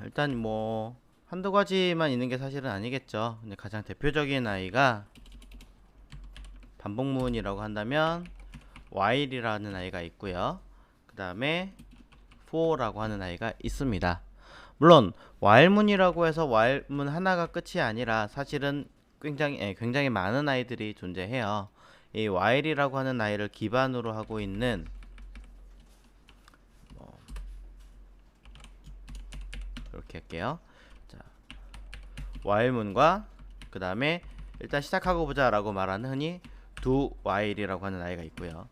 일단 뭐 한두 가지만 있는 게 사실은 아니겠죠. 근데 가장 대표적인 아이가 반복문이라고 한다면 while이라는 아이가 있고요. 그 다음에 for라고 하는 아이가 있습니다. 물론 while문이라고 해서 while문 하나가 끝이 아니라 사실은 굉장히 많은 아이들이 존재해요. 이 while이라고 하는 아이를 기반으로 하고 있는 이렇게 할게요. 자, while문과 그 다음에 일단 시작하고 보자 라고 말하는 흔히 do while이라고 하는 아이가 있고요.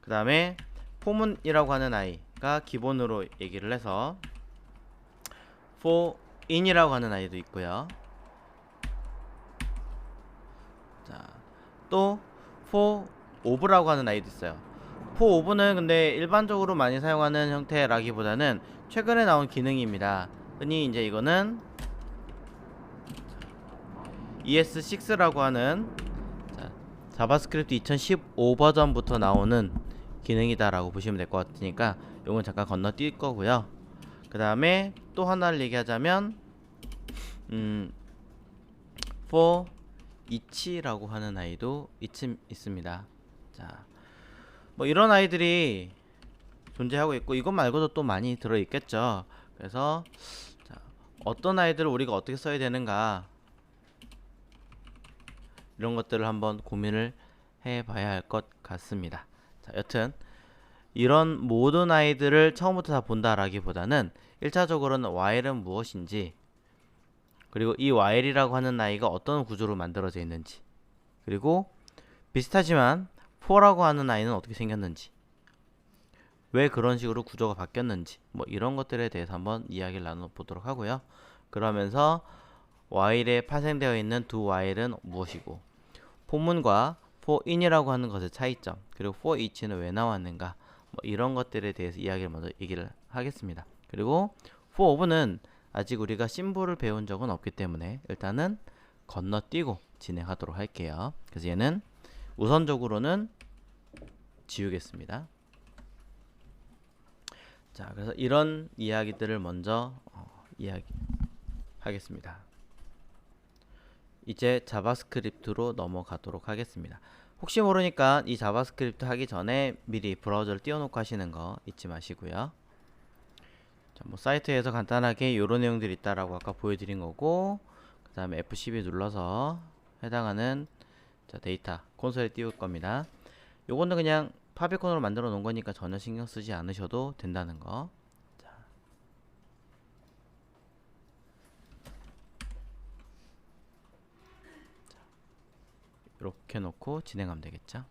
그 다음에 for문이라고 하는 아이가 기본으로 얘기를 해서 for in이라고 하는 아이도 있고요. 자, 또 for of라고 하는 아이도 있어요. for of는 근데 일반적으로 많이 사용하는 형태라기보다는 최근에 나온 기능입니다. 흔히 이제 이거는 ES6라고 하는 자바스크립트 2015 버전부터 나오는 기능이다라고 보시면 될 것 같으니까 이건 잠깐 건너뛸 거고요. 그 다음에 또 하나를 얘기하자면 for each라고 하는 아이도 있습니다. 자, 뭐 이런 아이들이 존재하고 있고 이것 말고도 또 많이 들어있겠죠. 그래서 자, 어떤 아이들을 우리가 어떻게 써야 되는가 이런 것들을 한번 고민을 해봐야 할 것 같습니다. 자, 여튼 이런 모든 아이들을 처음부터 다 본다라기보다는 1차적으로는 while은 무엇인지, 그리고 이 while이라고 하는 아이가 어떤 구조로 만들어져 있는지, 그리고 비슷하지만 for라고 하는 아이는 어떻게 생겼는지, 왜 그런 식으로 구조가 바뀌었는지, 뭐 이런 것들에 대해서 한번 이야기를 나눠보도록 하고요. 그러면서 while에 파생되어 있는 do while은 무엇이고, for문과 for in이라고 하는 것의 차이점, 그리고 for each는 왜 나왔는가, 뭐 이런 것들에 대해서 이야기를 먼저 얘기를 하겠습니다. 그리고 for of는 아직 우리가 심볼을 배운 적은 없기 때문에 일단은 건너뛰고 진행하도록 할게요. 그래서 얘는 우선적으로는 지우겠습니다. 자, 그래서 이런 이야기들을 먼저 이야기하겠습니다. 이제 자바스크립트로 넘어가도록 하겠습니다. 혹시 모르니까 이 자바스크립트 하기 전에 미리 브라우저를 띄워놓고 하시는 거 잊지 마시고요. 자, 뭐 사이트에서 간단하게 이런 내용들이 있다라고 아까 보여드린 거고, 그 다음에 F12 눌러서 해당하는 데이터 콘솔에 띄울 겁니다. 요거는 그냥 파비콘으로 만들어 놓은 거니까 전혀 신경 쓰지 않으셔도 된다는 거. 자, 이렇게 놓고 진행하면 되겠죠.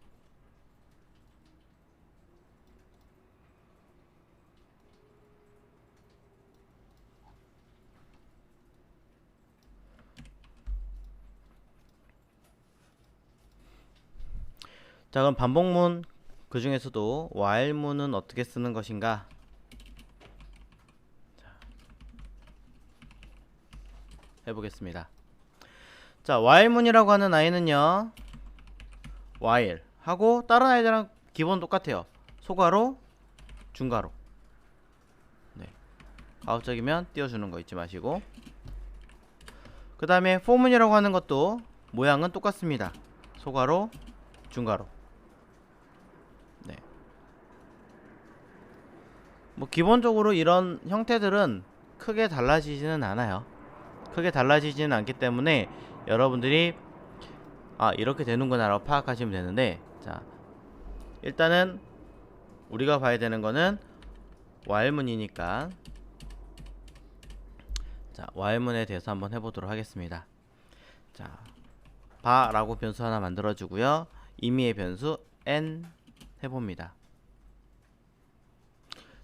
자, 그럼 반복문 그 중에서도 while문은 어떻게 쓰는 것인가? 자, 해보겠습니다. 자, while문이라고 하는 아이는요, while 하고 다른 아이들랑 기본 똑같아요. 소괄호, 중괄호. 네, 가급적이면 띄워주는 거 잊지 마시고, 그 다음에 for문이라고 하는 것도 모양은 똑같습니다. 소괄호, 중괄호. 네, 뭐 기본적으로 이런 형태들은 크게 달라지지는 않아요. 크게 달라지지는 않기 때문에 여러분들이 이렇게 되는구나 라고 파악하시면 되는데, 자, 일단은 우리가 봐야 되는 거는 while문이니까, 자, while문에 대해서 한번 해보도록 하겠습니다. 자, 바라고 변수 하나 만들어 주고요. 임의의 변수 n 해봅니다.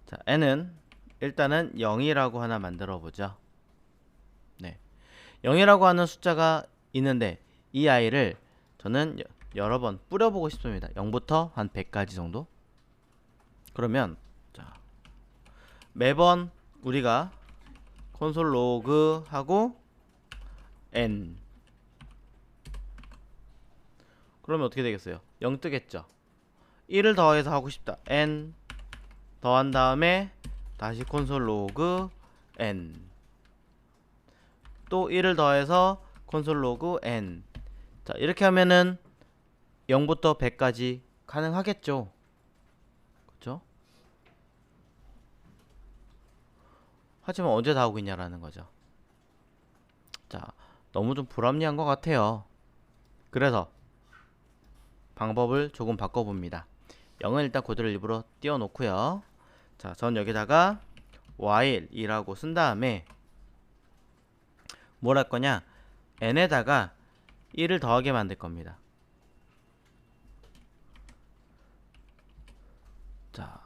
자, n은 일단은 0이라고 하나 만들어 보죠. 네, 0이라고 하는 숫자가 있는데 이 아이를 저는 여러 번 뿌려보고 싶습니다. 0부터 한 100까지 정도. 그러면 자, 매번 우리가 콘솔 로그 하고 n, 그러면 어떻게 되겠어요? 0 뜨겠죠. 1을 더해서 하고 싶다. n 더한 다음에 다시 콘솔 로그 n, 또 1을 더해서 콘솔 로그 n. 자, 이렇게 하면은 0부터 100까지 가능하겠죠. 그렇죠? 하지만 언제 다 오고 있냐라는 거죠. 자, 너무 좀 불합리한 것 같아요. 그래서 방법을 조금 바꿔봅니다. 0은 일단 그대로 일부러 띄워놓고요. 자, 전 여기다가 while이라고 쓴 다음에 뭘 할 거냐, n에다가 1을 더하게 만들 겁니다. 자,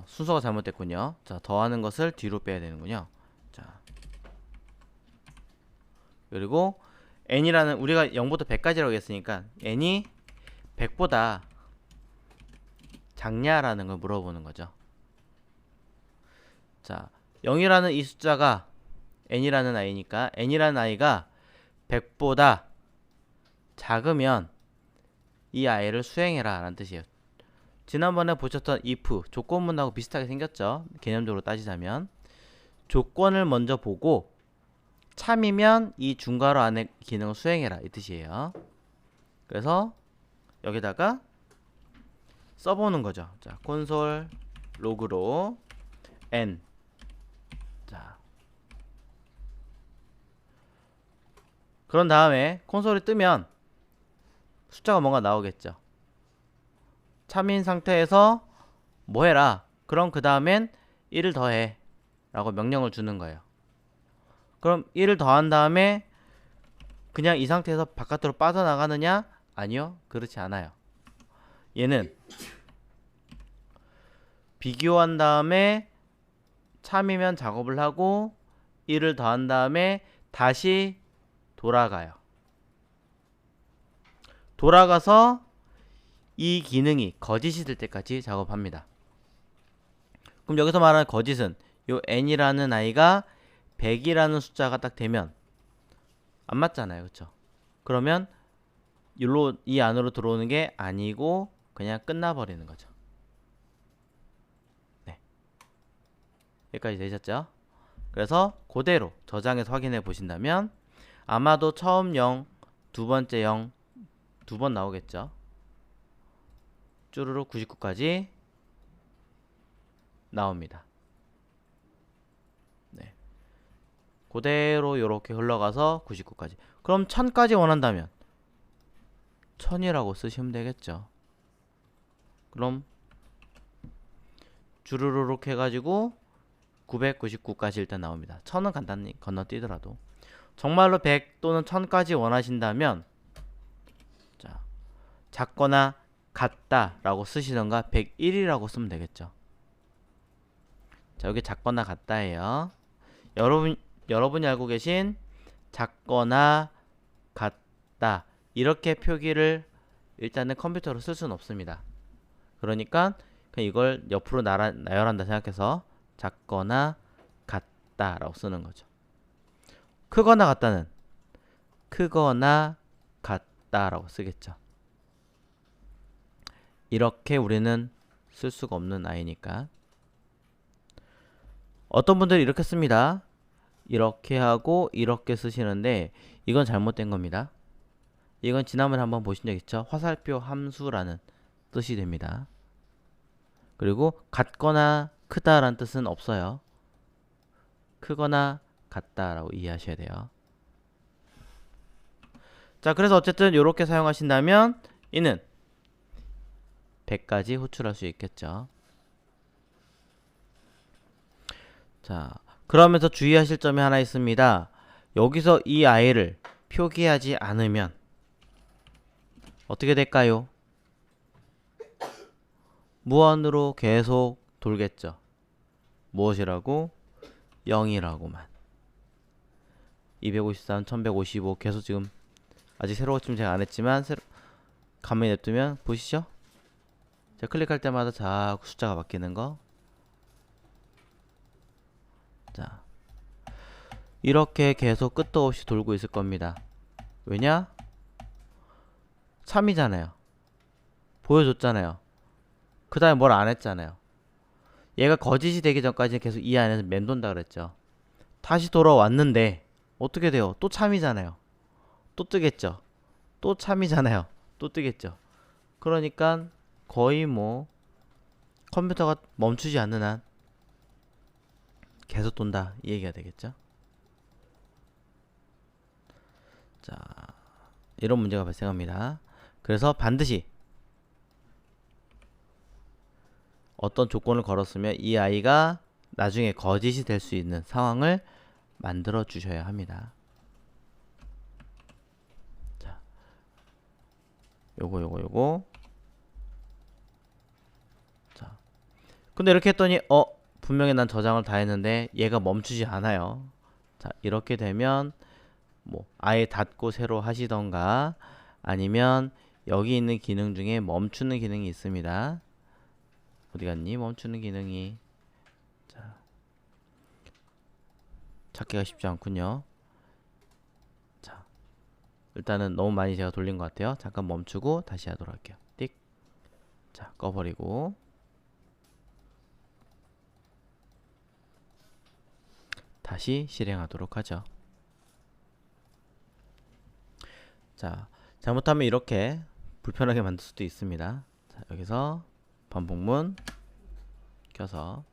순서가 잘못됐군요. 자, 더하는 것을 뒤로 빼야 되는군요. 자, 그리고 n이라는, 우리가 0부터 100까지라고 했으니까 n이 100보다 작냐라는 걸 물어보는 거죠. 자, 0이라는 이 숫자가 n이라는 아이니까 n이라는 아이가 100보다 작으면 이 아이를 수행해라 라는 뜻이에요. 지난번에 보셨던 if 조건문하고 비슷하게 생겼죠. 개념적으로 따지자면 조건을 먼저 보고 참이면 이 중괄호 안에 기능을 수행해라 이 뜻이에요. 그래서 여기다가 써보는 거죠. 자, 콘솔 로그로 n. 자, 그런 다음에 콘솔이 뜨면 숫자가 뭔가 나오겠죠. 참인 상태에서 뭐 해라. 그럼 그 다음엔 1을 더해 라고 명령을 주는 거예요. 그럼 1을 더한 다음에 그냥 이 상태에서 바깥으로 빠져나가느냐? 아니요, 그렇지 않아요. 얘는 비교한 다음에 참이면 작업을 하고 1을 더한 다음에 다시 돌아가요. 돌아가서 이 기능이 거짓이 될 때까지 작업합니다. 그럼 여기서 말하는 거짓은 요 n이라는 아이가 100이라는 숫자가 딱 되면 안 맞잖아요. 그쵸? 그러면 이 안으로 들어오는 게 아니고 그냥 끝나버리는 거죠. 네, 여기까지 되셨죠? 그래서 그대로 저장해서 확인해 보신다면 아마도 처음 0, 두 번째 0 두 번 나오겠죠. 쭈루룩 99까지 나옵니다. 네, 그대로 이렇게 흘러가서 99까지. 그럼 1000까지 원한다면 1000이라고 쓰시면 되겠죠. 그럼 주르르륵 해가지고 999까지 일단 나옵니다. 1000은 간단히 건너뛰더라도 정말로 100 또는 1000까지 원하신다면 자, 작거나 같다 라고 쓰시던가 101이라고 쓰면 되겠죠. 자, 여기 작거나 같다예요. 여러분이 알고 계신 작거나 같다 이렇게 표기를 일단은 컴퓨터로 쓸 수는 없습니다. 그러니까 그냥 이걸 옆으로 나열한다 생각해서 작거나 같다 라고 쓰는 거죠. 크거나 같다는 크거나 같다 라고 쓰겠죠. 이렇게 우리는 쓸 수가 없는 아이니까. 어떤 분들이 이렇게 씁니다. 이렇게 하고 이렇게 쓰시는데 이건 잘못된 겁니다. 이건 지난번에 한번 보신 적 있죠? 화살표 함수라는 뜻이 됩니다. 그리고 같거나 크다라는 뜻은 없어요. 크거나 같다라고 이해하셔야 돼요. 자, 그래서 어쨌든 이렇게 사용하신다면 이는 100까지 호출할 수 있겠죠. 자, 그러면서 주의하실 점이 하나 있습니다. 여기서 이 아이를 표기하지 않으면 어떻게 될까요? 무한으로 계속 돌겠죠. 무엇이라고? 0이라고만. 253, 1155 계속 지금 아직 새로 고침 제가 안 했지만 가만히 냅두면 보시죠? 제가 클릭할 때마다 자꾸 숫자가 바뀌는 거. 자, 이렇게 계속 끝도 없이 돌고 있을 겁니다. 왜냐? 3이잖아요. 보여줬잖아요. 그 다음에 뭘 안 했잖아요. 얘가 거짓이 되기 전까지 계속 이 안에서 맴돈다 그랬죠. 다시 돌아왔는데 어떻게 돼요? 또 참이잖아요. 또 뜨겠죠. 또 참이잖아요. 또 뜨겠죠. 그러니까 거의 뭐 컴퓨터가 멈추지 않는 한 계속 돈다 이 얘기가 되겠죠. 자, 이런 문제가 발생합니다. 그래서 반드시 어떤 조건을 걸었으면 이 아이가 나중에 거짓이 될 수 있는 상황을 만들어 주셔야 합니다. 자, 요거. 자, 근데 이렇게 했더니 분명히 난 저장을 다 했는데 얘가 멈추지 않아요. 자, 이렇게 되면 뭐 아예 닫고 새로 하시던가 아니면 여기 있는 기능 중에 멈추는 기능이 있습니다. 어디 갔니? 멈추는 기능이. 자, 찾기가 쉽지 않군요. 자, 일단은 너무 많이 제가 돌린 것 같아요. 잠깐 멈추고 다시 하도록 할게요. 띡. 자, 꺼버리고. 다시 실행하도록 하죠. 자, 잘못하면 이렇게 불편하게 만들 수도 있습니다. 자, 여기서 반복문 켜서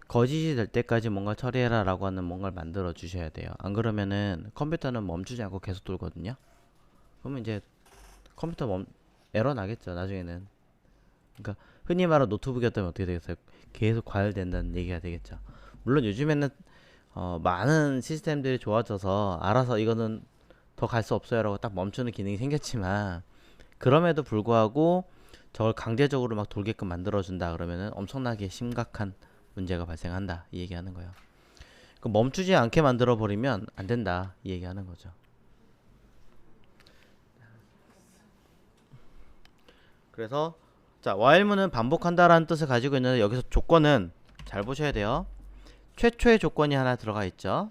거짓이 될 때까지 뭔가 처리해라 라고 하는 뭔가를 만들어 주셔야 돼요. 안 그러면은 컴퓨터는 멈추지 않고 계속 돌거든요. 그러면 이제 컴퓨터 에러 나겠죠 나중에는. 그러니까 흔히 말하는 노트북이었다면 어떻게 되겠어요? 계속 과열된다는 얘기가 되겠죠. 물론 요즘에는 많은 시스템들이 좋아져서 알아서 이거는 더 갈 수 없어요 라고 딱 멈추는 기능이 생겼지만 그럼에도 불구하고 저걸 강제적으로 막 돌게끔 만들어준다 그러면은 엄청나게 심각한 문제가 발생한다 이 얘기하는 거예요. 멈추지 않게 만들어 버리면 안 된다 이 얘기하는 거죠. 그래서 자 while문은 반복한다라는 뜻을 가지고 있는데 여기서 조건은 잘 보셔야 돼요. 최초의 조건이 하나 들어가 있죠.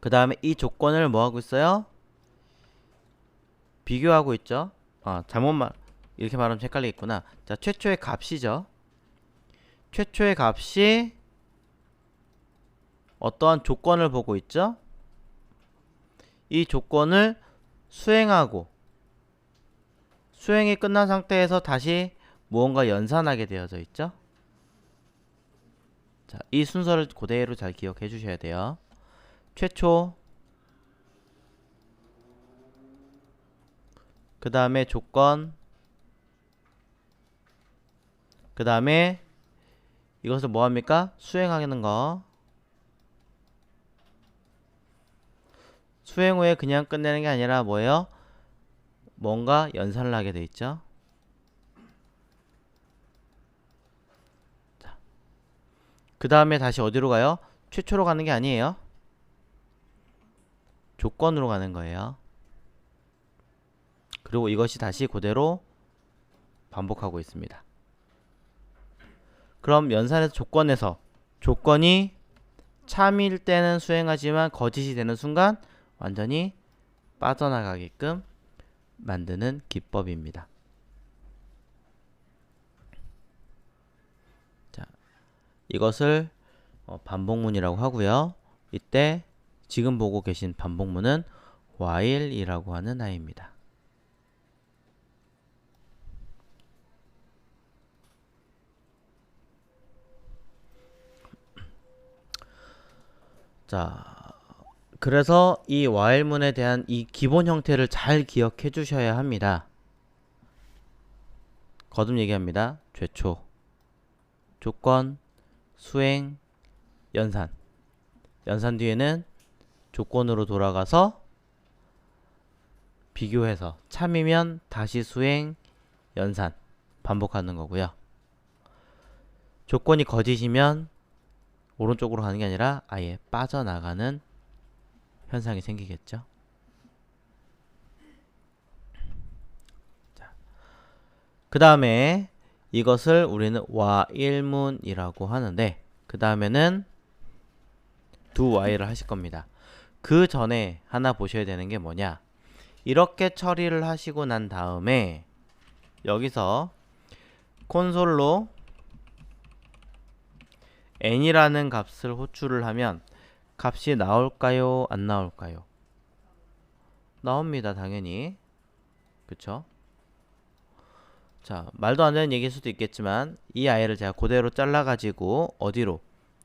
그 다음에 이 조건을 뭐 하고 있어요? 비교하고 있죠. 이렇게 말하면 헷갈리겠구나. 자, 최초의 값이죠. 최초의 값이 어떠한 조건을 보고 있죠. 이 조건을 수행하고 수행이 끝난 상태에서 다시 무언가 연산하게 되어져 있죠. 자, 이 순서를 그대로 잘 기억해 주셔야 돼요. 최초, 그 다음에 조건, 그 다음에 이것을 뭐 합니까? 수행하는 거. 수행 후에 그냥 끝내는 게 아니라 뭐예요? 뭔가 연산을 하게 돼 있죠. 그 다음에 다시 어디로 가요? 최초로 가는 게 아니에요. 조건으로 가는 거예요. 그리고 이것이 다시 그대로 반복하고 있습니다. 그럼 연산에서 조건에서 조건이 참일 때는 수행하지만 거짓이 되는 순간 완전히 빠져나가게끔 만드는 기법입니다. 자, 이것을 반복문이라고 하고요. 이때 지금 보고 계신 반복문은 while이라고 하는 아이입니다. 자, 그래서 이 while문에 대한 이 기본 형태를 잘 기억해 주셔야 합니다. 거듭 얘기합니다. 최초, 조건, 수행, 연산. 연산 뒤에는 조건으로 돌아가서 비교해서 참이면 다시 수행, 연산 반복하는 거고요. 조건이 거짓이면 오른쪽으로 가는 게 아니라 아예 빠져나가는 현상이 생기겠죠. 그 다음에 이것을 우리는 while문이라고 하는데, 그 다음에는 do while을 하실 겁니다. 그 전에 하나 보셔야 되는 게 뭐냐, 이렇게 처리를 하시고 난 다음에 여기서 콘솔로 n이라는 값을 호출을 하면 값이 나올까요? 안 나올까요? 나옵니다, 당연히. 그쵸? 자, 말도 안 되는 얘기일 수도 있겠지만 이 아이를 제가 그대로 잘라 가지고 어디로?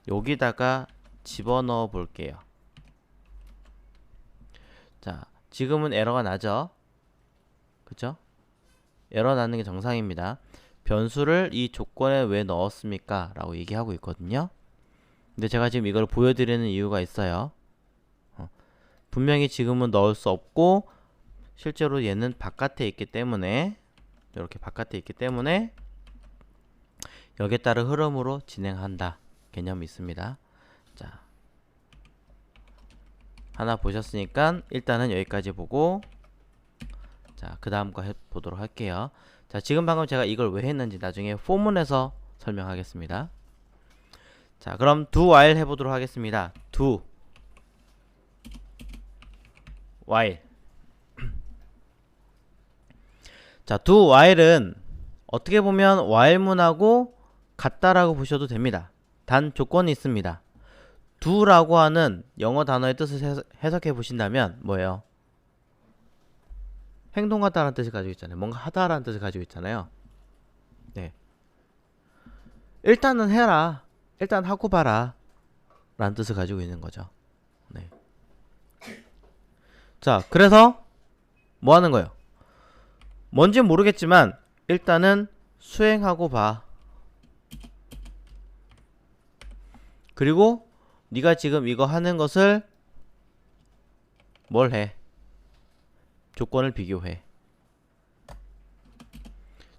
여기다가 집어넣어 볼게요. 자, 지금은 에러가 나죠? 그쵸? 에러 나는 게 정상입니다. 변수를 이 조건에 왜 넣었습니까? 라고 얘기하고 있거든요. 근데 제가 지금 이걸 보여드리는 이유가 있어요. 분명히 지금은 넣을 수 없고 실제로 얘는 바깥에 있기 때문에, 이렇게 바깥에 있기 때문에 여기에 따른 흐름으로 진행한다 개념이 있습니다. 자, 하나 보셨으니까 일단은 여기까지 보고, 자, 그 다음 거 해보도록 할게요. 자, 지금 방금 제가 이걸 왜 했는지 나중에 포문에서 설명하겠습니다. 자, 그럼 do while 해보도록 하겠습니다. do while. 자, do while은 어떻게 보면 while문하고 같다라고 보셔도 됩니다. 단 조건이 있습니다. do라고 하는 영어 단어의 뜻을 해석해 보신다면 뭐예요? 행동하다라는 뜻을 가지고 있잖아요. 뭔가 하다라는 뜻을 가지고 있잖아요. 네. 일단은 해라. 일단 하고 봐라. 라는 뜻을 가지고 있는 거죠. 네. 자, 그래서 뭐 하는 거예요? 뭔진 모르겠지만 일단은 수행하고 봐. 그리고 네가 지금 이거 하는 것을 뭘 해? 조건을 비교해.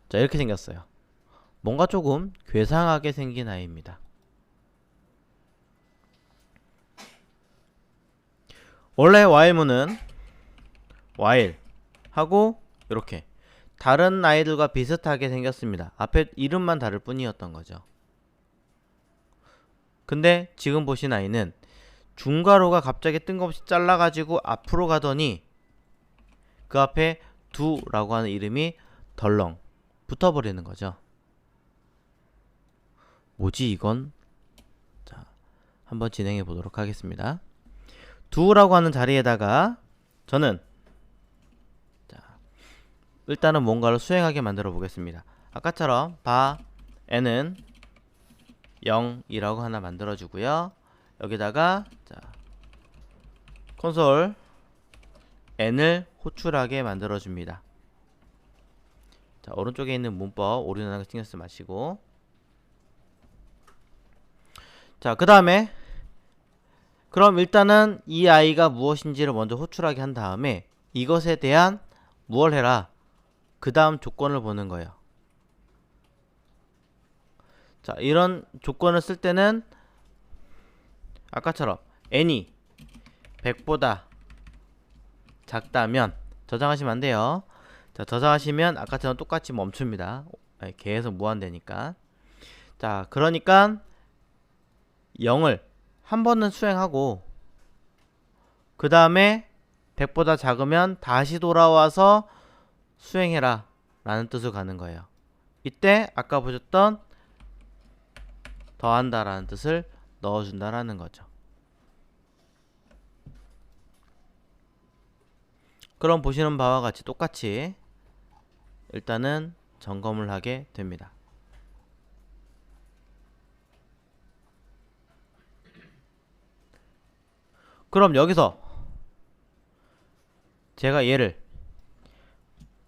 자, 이렇게 생겼어요. 뭔가 조금 괴상하게 생긴 아이입니다. 원래 while문은 while 하고 이렇게 다른 아이들과 비슷하게 생겼습니다. 앞에 이름만 다를 뿐이었던 거죠. 근데 지금 보신 아이는 중괄호가 갑자기 뜬금없이 잘라가지고 앞으로 가더니 그 앞에 do라고 하는 이름이 덜렁 붙어버리는 거죠. 뭐지 이건? 자, 한번 진행해 보도록 하겠습니다. do라고 하는 자리에다가 저는 일단은 뭔가를 수행하게 만들어 보겠습니다. 아까처럼 바 n은 0이라고 하나 만들어 주고요. 여기다가 자, 콘솔 n을 호출하게 만들어 줍니다. 자, 오른쪽에 있는 문법 오류나는 거 신경 쓰지 마시고, 자, 그 다음에 그럼 일단은 이 아이가 무엇인지를 먼저 호출하게 한 다음에 이것에 대한 무엇을 해라, 그 다음 조건을 보는 거예요. 자, 이런 조건을 쓸 때는 아까처럼 n이 100보다 작다면 저장하시면 안 돼요. 자, 저장하시면 아까처럼 똑같이 멈춥니다. 계속 무한대니까. 자, 그러니까 0을 한 번은 수행하고 그 다음에 100보다 작으면 다시 돌아와서 수행해라 라는 뜻으로 가는 거예요. 이때 아까 보셨던 더한다 라는 뜻을 넣어준다 라는 거죠. 그럼 보시는 바와 같이 똑같이 일단은 점검을 하게 됩니다. 그럼 여기서 제가 얘를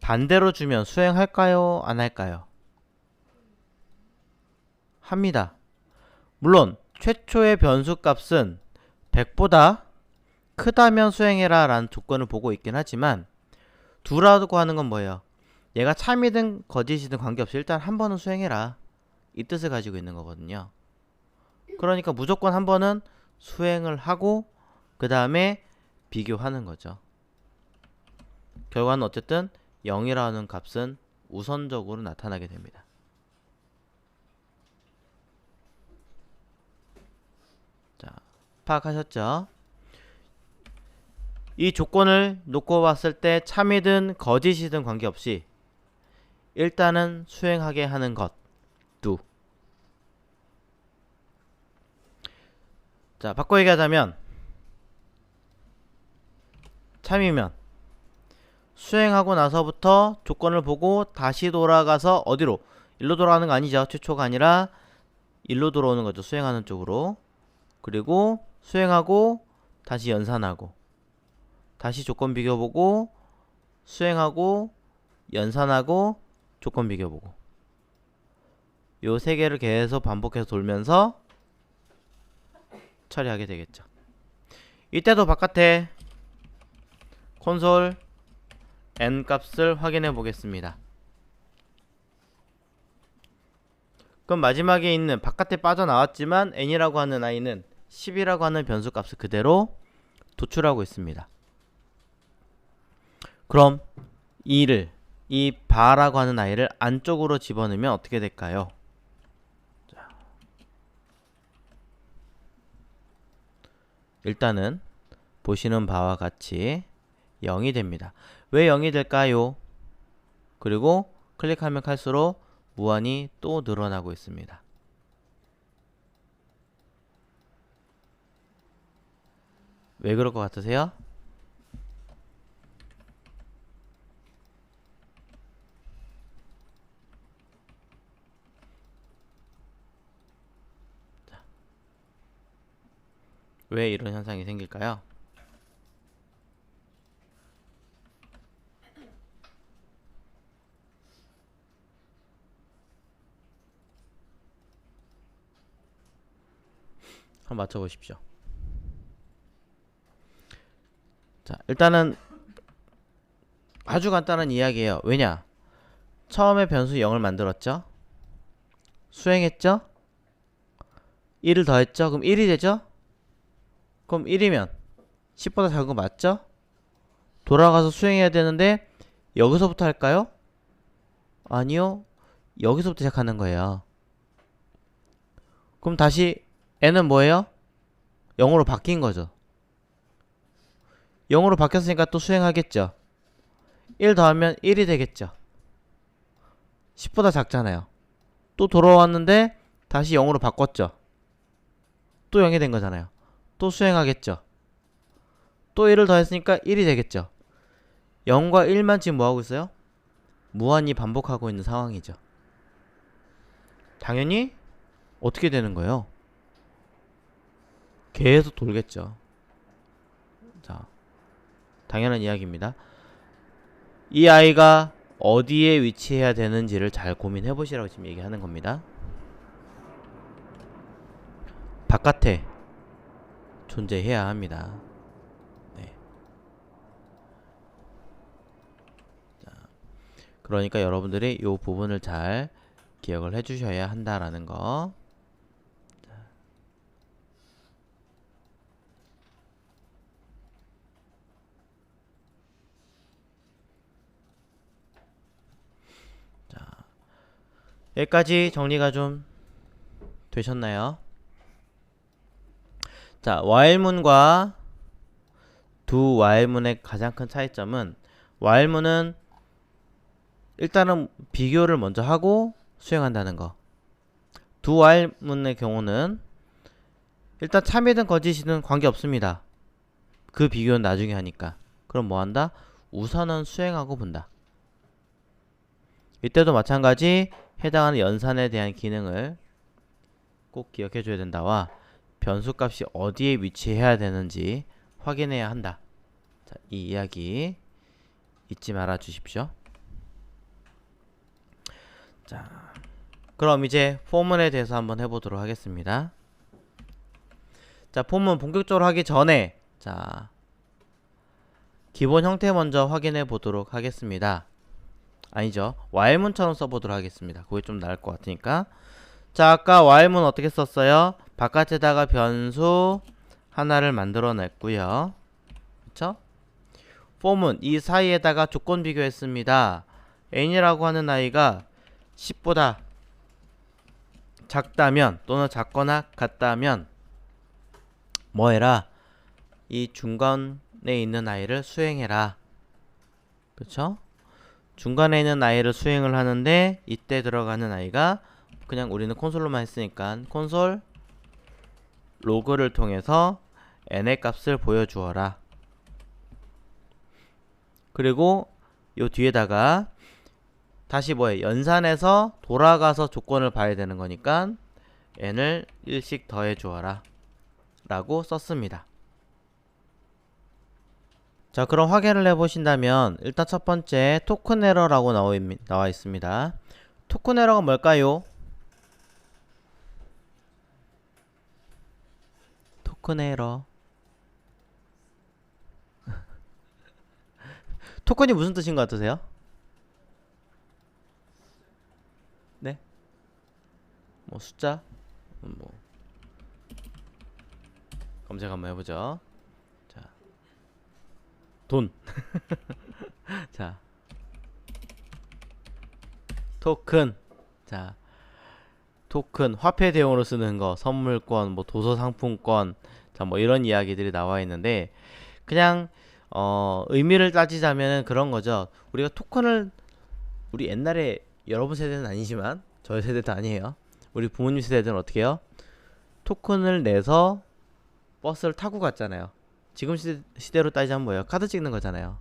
반대로 주면 수행할까요? 안 할까요? 합니다. 물론 최초의 변수 값은 100보다 크다면 수행해라 라는 조건을 보고 있긴 하지만 두라고 하는 건 뭐예요? 얘가 참이든 거짓이든 관계없이 일단 한 번은 수행해라 이 뜻을 가지고 있는 거거든요. 그러니까 무조건 한 번은 수행을 하고 그 다음에 비교하는 거죠. 결과는 어쨌든 0이라는 값은 우선적으로 나타나게 됩니다. 자, 파악하셨죠? 이 조건을 놓고 봤을 때 참이든 거짓이든 관계없이 일단은 수행하게 하는 것. 두. 자, 바꿔 얘기하자면 참이면 수행하고 나서부터 조건을 보고 다시 돌아가서 어디로? 일로 돌아가는 거 아니죠. 최초가 아니라 일로 돌아오는 거죠. 수행하는 쪽으로. 그리고 수행하고 다시 연산하고 다시 조건 비교보고 수행하고 연산하고 조건 비교보고 요 세 개를 계속 반복해서 돌면서 처리하게 되겠죠. 이때도 바깥에 콘솔 n 값을 확인해 보겠습니다. 그럼 마지막에 있는 바깥에 빠져나왔지만 n이라고 하는 i는 10이라고 하는 변수 값을 그대로 도출하고 있습니다. 그럼 이 바라고 하는 i를 안쪽으로 집어넣으면 어떻게 될까요? 자, 일단은 보시는 바와 같이 0이 됩니다. 왜 0이 될까요? 그리고 클릭하면 할수록 무한히 또 늘어나고 있습니다. 왜 그럴 것 같으세요? 자, 왜 이런 현상이 생길까요? 한번 맞춰보십시오. 자, 일단은 아주 간단한 이야기예요. 왜냐? 처음에 변수 0을 만들었죠? 수행했죠? 1을 더했죠? 그럼 1이 되죠? 그럼 1이면 10보다 작은 거 맞죠? 돌아가서 수행해야 되는데 여기서부터 할까요? 아니요. 여기서부터 시작하는 거예요. 그럼 다시 n은 뭐예요? 0으로 바뀐 거죠. 0으로 바뀌었으니까 또 수행하겠죠. 1 더하면 1이 되겠죠. 10보다 작잖아요. 또 돌아왔는데 다시 0으로 바꿨죠. 또 0이 된 거잖아요. 또 수행하겠죠. 또 1을 더했으니까 1이 되겠죠. 0과 1만 지금 뭐하고 있어요? 무한히 반복하고 있는 상황이죠. 당연히 어떻게 되는 거예요? 계속 돌겠죠. 자, 당연한 이야기입니다. 이 아이가 어디에 위치해야 되는지를 잘 고민해 보시라고 지금 얘기하는 겁니다. 바깥에 존재해야 합니다. 네. 자, 그러니까 여러분들이 이 부분을 잘 기억을 해 주셔야 한다라는 거. 여기까지 정리가 좀 되셨나요? 자, while문과 do while문의 가장 큰 차이점은 while문은 일단은 비교를 먼저 하고 수행한다는 거. do while문의 경우는 일단 참이든 거짓이든 관계없습니다. 그 비교는 나중에 하니까. 그럼 뭐 한다? 우선은 수행하고 본다. 이때도 마찬가지 해당하는 연산에 대한 기능을 꼭 기억해 줘야 된다와 변수값이 어디에 위치해야 되는지 확인해야 한다. 자, 이 이야기 잊지 말아 주십시오. 자, 그럼 이제 포문에 대해서 한번 해보도록 하겠습니다. 자, 포문 본격적으로 하기 전에 자, 기본 형태 먼저 확인해 보도록 하겠습니다. 아니죠. while문처럼 써보도록 하겠습니다. 그게 좀 나을 것 같으니까. 자, 아까 while문 어떻게 썼어요? 바깥에다가 변수 하나를 만들어 냈고요. 그쵸? 폼은 이 사이에다가 조건 비교했습니다. n이라고 하는 아이가 10보다 작다면 또는 작거나 같다면 뭐 해라? 이 중간에 있는 아이를 수행해라. 그쵸? 중간에 있는 아이를 수행을 하는데 이때 들어가는 아이가 그냥 우리는 콘솔로만 했으니까 콘솔 로그를 통해서 n의 값을 보여주어라. 그리고 요 뒤에다가 다시 뭐예요? 연산해서 돌아가서 조건을 봐야 되는 거니까 n을 1씩 더해 주어라 라고 썼습니다. 자, 그럼 확인을 해보신다면 일단 첫 번째 토큰 에러라고 나와 있습니다. 토큰 에러가 뭘까요? 토큰 에러. 토큰이 무슨 뜻인 것 같으세요? 네? 뭐 숫자? 뭐 검색 한번 해보죠. 자, 돈. 자, 토큰. 자, 토큰 화폐 대용으로 쓰는 거, 선물권, 뭐 도서 상품권, 자, 뭐 이런 이야기들이 나와 있는데 그냥 의미를 따지자면은 그런 거죠. 우리가 토큰을 우리 옛날에 여러분 세대는 아니지만 저희 세대도 아니에요. 우리 부모님 세대들은 어떻게 해요? 토큰을 내서 버스를 타고 갔잖아요. 지금 시대로 따지자면 뭐예요? 카드 찍는 거잖아요.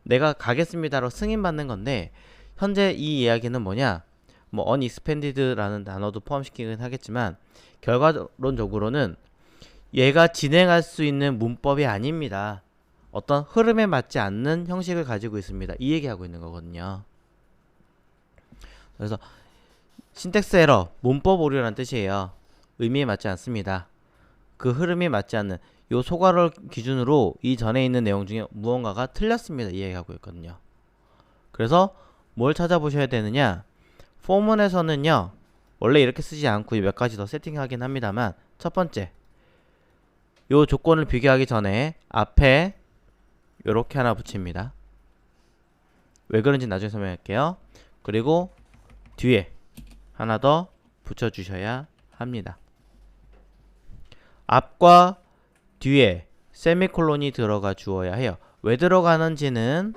내가 가겠습니다로 승인 받는 건데 현재 이 이야기는 뭐냐? 뭐 unexpanded라는 단어도 포함시키긴 하겠지만 결과론적으로는 얘가 진행할 수 있는 문법이 아닙니다. 어떤 흐름에 맞지 않는 형식을 가지고 있습니다. 이 얘기하고 있는 거거든요. 그래서 신텍스 에러, 문법 오류라는 뜻이에요. 의미에 맞지 않습니다. 그 흐름이 맞지 않는 요 소괄호 기준으로 이 전에 있는 내용 중에 무언가가 틀렸습니다. 이 얘기하고 있거든요. 그래서 뭘 찾아보셔야 되느냐? 포문에서는요. 원래 이렇게 쓰지 않고 몇 가지 더 세팅하긴 합니다만 첫 번째 요 조건을 비교하기 전에 앞에 요렇게 하나 붙입니다. 왜 그런지 나중에 설명할게요. 그리고 뒤에 하나 더 붙여주셔야 합니다. 앞과 뒤에 세미콜론이 들어가 주어야 해요. 왜 들어가는지는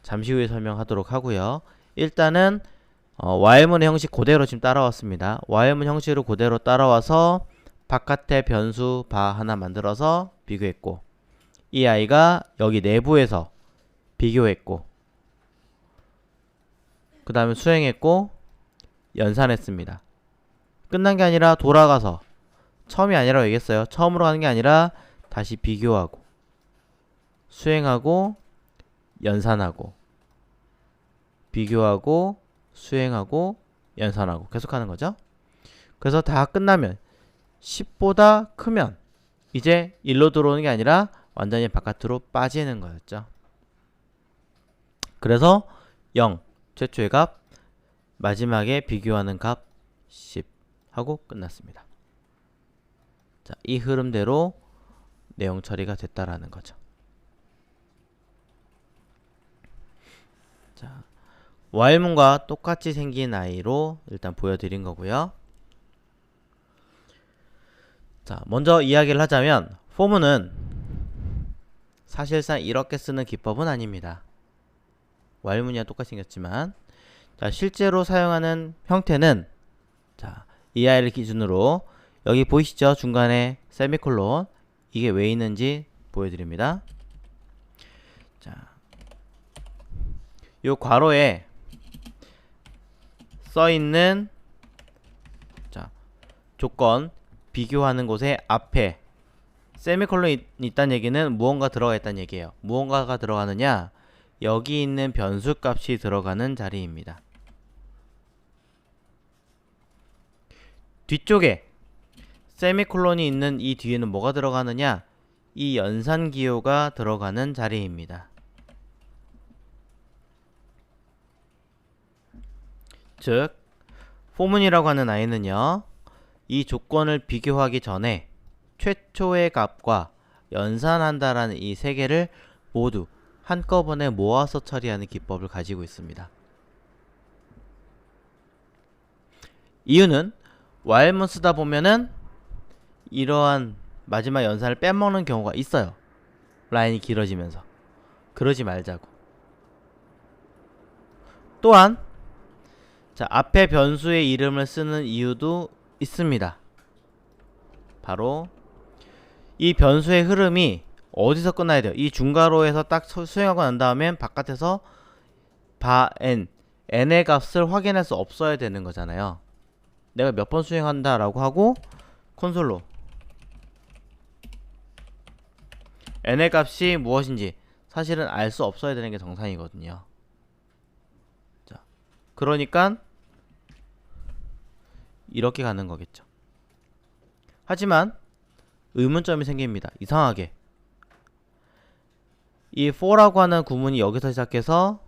잠시 후에 설명하도록 하고요. 일단은 while문의 형식 그대로 지금 따라왔습니다. while문 형식으로 그대로 따라와서 바깥에 변수 바 하나 만들어서 비교했고 이 아이가 여기 내부에서 비교했고 그 다음에 수행했고 연산했습니다. 끝난 게 아니라 돌아가서 처음이 아니라고 얘기했어요. 처음으로 가는 게 아니라 다시 비교하고 수행하고 연산하고 비교하고 수행하고 연산하고 계속하는 거죠. 그래서 다 끝나면 10보다 크면 이제 1로 들어오는 게 아니라 완전히 바깥으로 빠지는 거였죠. 그래서 0 최초의 값 마지막에 비교하는 값 10 하고 끝났습니다. 자, 이 흐름대로 내용 처리가 됐다라는 거죠. 자, while문과 똑같이 생긴 아이로 일단 보여드린 거고요. 자, 먼저 이야기를 하자면 for는 사실상 이렇게 쓰는 기법은 아닙니다. while문이랑 똑같이 생겼지만 자, 실제로 사용하는 형태는 자, 이 아이를 기준으로 여기 보이시죠? 중간에 세미콜론 이게 왜 있는지 보여드립니다. 자, 요 괄호에 써있는 자, 조건 비교하는 곳에 앞에 세미콜론이 있다는 얘기는 무언가 들어가 있다는 얘기예요. 무언가가 들어가느냐? 여기 있는 변수 값이 들어가는 자리입니다. 뒤쪽에 세미콜론이 있는 이 뒤에는 뭐가 들어가느냐? 이 연산 기호가 들어가는 자리입니다. 즉 포문이라고 하는 i는요, 이 조건을 비교하기 전에 최초의 값과 연산한다라는 이 세 개를 모두 한꺼번에 모아서 처리하는 기법을 가지고 있습니다. 이유는 while문 쓰다 보면은 이러한 마지막 연산을 빼먹는 경우가 있어요. 라인이 길어지면서. 그러지 말자고. 또한 자, 앞에 변수의 이름을 쓰는 이유도 있습니다. 바로 이 변수의 흐름이 어디서 끝나야 돼요? 이 중괄호에서 딱 수행하고 난 다음엔 바깥에서 n의 값을 확인할 수 없어야 되는 거잖아요. 내가 몇 번 수행한다 라고 하고 콘솔로 n의 값이 무엇인지 사실은 알 수 없어야 되는 게 정상이거든요. 자, 그러니까 이렇게 가는 거겠죠. 하지만 의문점이 생깁니다. 이상하게 이 for라고 하는 구문이 여기서 시작해서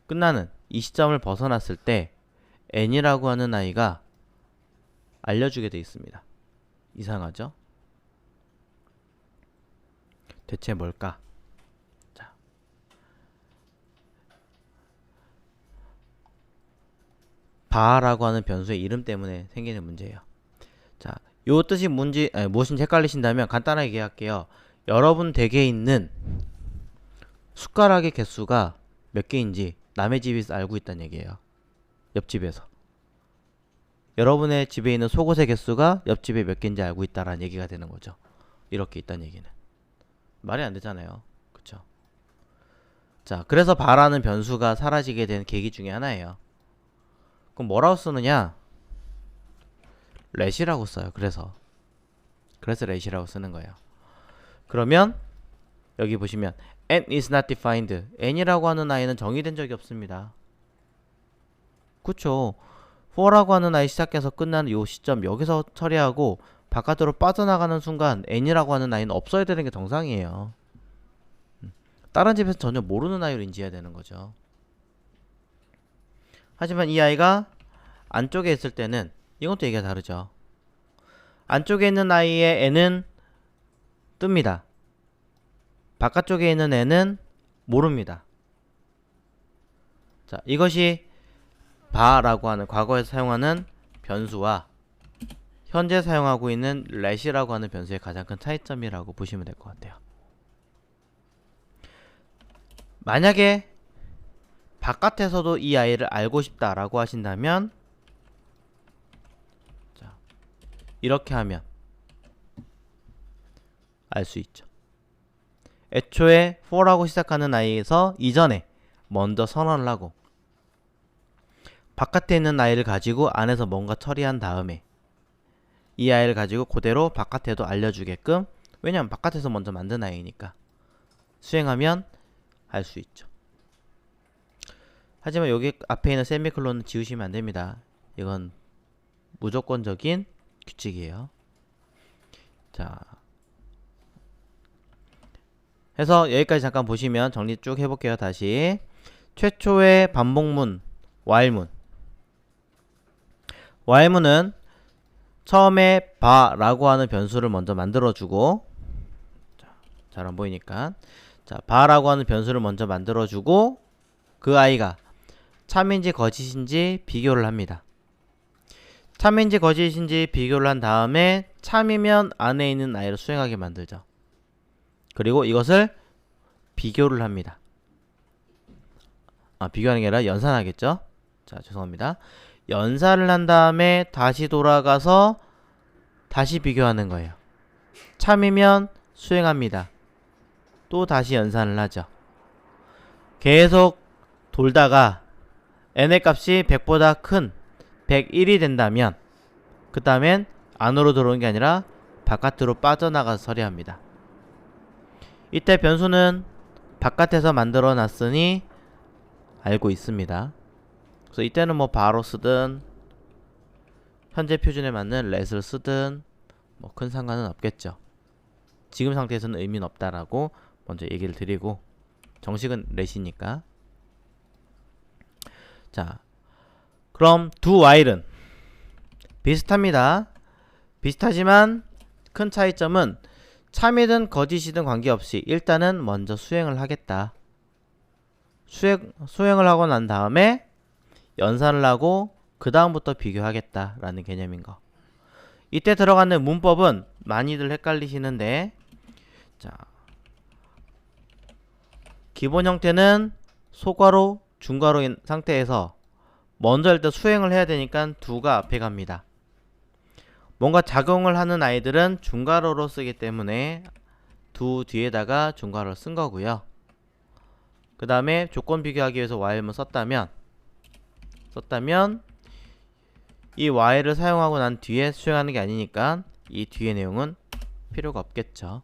끝나는 이 시점을 벗어났을 때 n이라고 하는 아이가 알려주게 되어 있습니다. 이상하죠? 대체 뭘까? 자, 바라고 하는 변수의 이름 때문에 생기는 문제예요. 자, 요 뜻이 무엇인지 헷갈리신다면 간단하게 얘기할게요. 여러분 댁에 있는 숟가락의 개수가 몇 개인지 남의 집에서 알고 있다는 얘기예요. 옆집에서. 여러분의 집에 있는 속옷의 개수가 옆집에 몇 개인지 알고 있다라는 얘기가 되는 거죠. 이렇게 있다는 얘기는. 말이 안 되잖아요. 그쵸? 자, 그래서 바라는 변수가 사라지게 된 계기 중에 하나예요. 그럼 뭐라고 쓰느냐? let이라고 써요. 그래서 let이라고 쓰는 거예요. 그러면 여기 보시면 n is not defined. n이라고 하는 아이는 정의된 적이 없습니다. 그쵸? for라고 하는 아이 시작해서 끝나는 요 시점 여기서 처리하고 바깥으로 빠져나가는 순간 n이라고 하는 아이는 없어야 되는 게 정상이에요. 다른 집에서 전혀 모르는 아이로 인지해야 되는 거죠. 하지만 이 아이가 안쪽에 있을 때는 이것도 얘기가 다르죠. 안쪽에 있는 아이의 n은 뜹니다. 바깥쪽에 있는 n은 모릅니다. 자, 이것이 바라고 하는 과거에서 사용하는 변수와 현재 사용하고 있는 let이라고 하는 변수의 가장 큰 차이점이라고 보시면 될 것 같아요. 만약에 바깥에서도 이 아이를 알고 싶다라고 하신다면 자, 이렇게 하면 알 수 있죠. 애초에 for라고 시작하는 아이에서 이전에 먼저 선언을 하고 바깥에 있는 아이를 가지고 안에서 뭔가 처리한 다음에 이 아이를 가지고 그대로 바깥에도 알려주게끔, 왜냐면 바깥에서 먼저 만든 아이니까 수행하면 알 수 있죠. 하지만 여기 앞에 있는 세미콜론은 지우시면 안됩니다. 이건 무조건적인 규칙이에요. 자, 해서 여기까지 잠깐 보시면 정리 쭉 해볼게요. 다시 최초의 반복문 while문. while문은 처음에 바라고 하는 변수를 먼저 만들어주고, 잘 안 보이니까, 자, 바라고 하는 변수를 먼저 만들어주고 그 아이가 참인지 거짓인지 비교를 합니다. 참인지 거짓인지 비교를 한 다음에 참이면 안에 있는 아이를 수행하게 만들죠. 그리고 이것을 비교를 합니다. 비교하는 게 아니라 연산하겠죠. 자, 죄송합니다. 연산을 한 다음에 다시 돌아가서 다시 비교하는 거예요. 참이면 수행합니다. 또 다시 연산을 하죠. 계속 돌다가 n의 값이 100보다 큰 101이 된다면 그 다음엔 안으로 들어오는 게 아니라 바깥으로 빠져나가서 처리합니다. 이때 변수는 바깥에서 만들어 놨으니 알고 있습니다. 그래서 이때는 뭐 바로 쓰든 현재 표준에 맞는 let을 쓰든 뭐 큰 상관은 없겠죠. 지금 상태에서는 의미는 없다라고 먼저 얘기를 드리고, 정식은 let이니까. 자, 그럼 두 while은 비슷합니다. 비슷하지만 큰 차이점은 참이든 거짓이든 관계없이 일단은 먼저 수행을 하겠다. 수행을 하고 난 다음에 연산을 하고 그 다음부터 비교하겠다 라는 개념인 거. 이때 들어가는 문법은 많이들 헷갈리시는데, 자, 기본 형태는 소괄호, 중괄호인 상태에서 먼저 일단 수행을 해야 되니까 두가 앞에 갑니다. 뭔가 작용을 하는 아이들은 중괄호로 쓰기 때문에 두 뒤에다가 중괄호를 쓴 거고요. 그 다음에 조건 비교하기 위해서 while문 썼다면 이 while을 사용하고 난 뒤에 수행하는 게 아니니까 이 뒤의 내용은 필요가 없겠죠.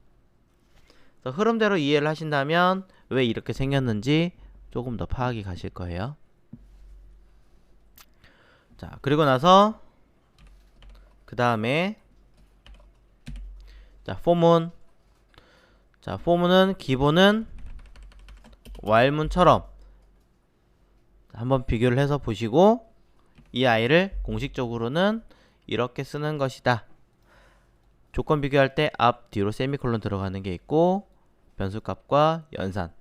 그래서 흐름대로 이해를 하신다면 왜 이렇게 생겼는지 조금 더 파악이 가실 거예요. 자, 그리고 나서 그 다음에 자, for문. 자, for문은 기본은 while문처럼 한번 비교를 해서 보시고 이 아이를 공식적으로는 이렇게 쓰는 것이다. 조건 비교할 때 앞, 뒤로 세미콜론 들어가는 게 있고 변수값과 연산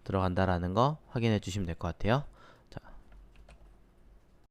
들어간다라는 거 확인해 주시면 될 것 같아요.